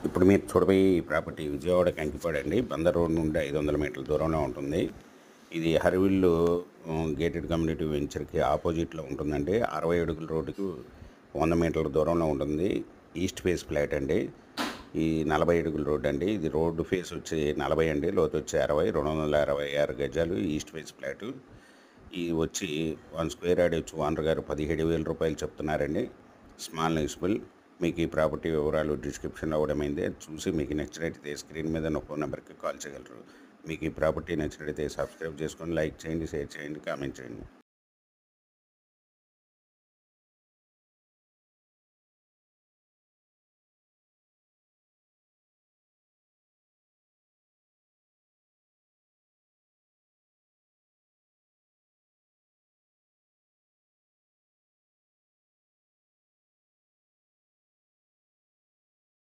ఇప్పుడు మీరు చూడబోయే ఈ ప్రాపర్టీ విజయవాడ కంకిపాడు అండి. బందర్ రోడ్ నుండి 500 మీటర్ల దూరంలో ఉంటుంది. ఇది హరివిల్లు గేటెడ్ కమ్యూనిటీ వెంచర్కి ఆపోజిట్లో ఉంటుందండి. 60 అడుగుల రోడ్డుకు 100 మీటర్ల దూరంలో ఉంటుంది. ఈస్ట్ ఫేస్ ఫ్లాట్ అండి. ఈ 40 అడుగుల రోడ్డు అండి. ఇది రోడ్డు ఫేస్ వచ్చి 40 అండి, లోతు వచ్చి 60, 226 గజాలు ఈస్ట్ ఫేస్ ఫ్లాటు. ఇది వచ్చి 1 స్క్వేర్ యార్డ్ వచ్చి ఓనర్ గారు 17,000 రూపాయలు చెప్తున్నారండి. స్మాల్ నెగిసిబుల్. మీకు ఈ ప్రాపర్టీ వివరాలు డిస్క్రిప్షన్లో ఇవ్వడమైంది. చూసి మీకు నచ్చినట్టయితే స్క్రీన్ మీద నా ఫోన్ నెంబర్కి కాల్ చేయగలరు. మీకు ఈ ప్రాపర్టీ నచ్చినట్టయితే సబ్స్క్రైబ్ చేసుకొని లైక్ చేయండి, షేర్ చేయండి, కామెంట్ చేయండి.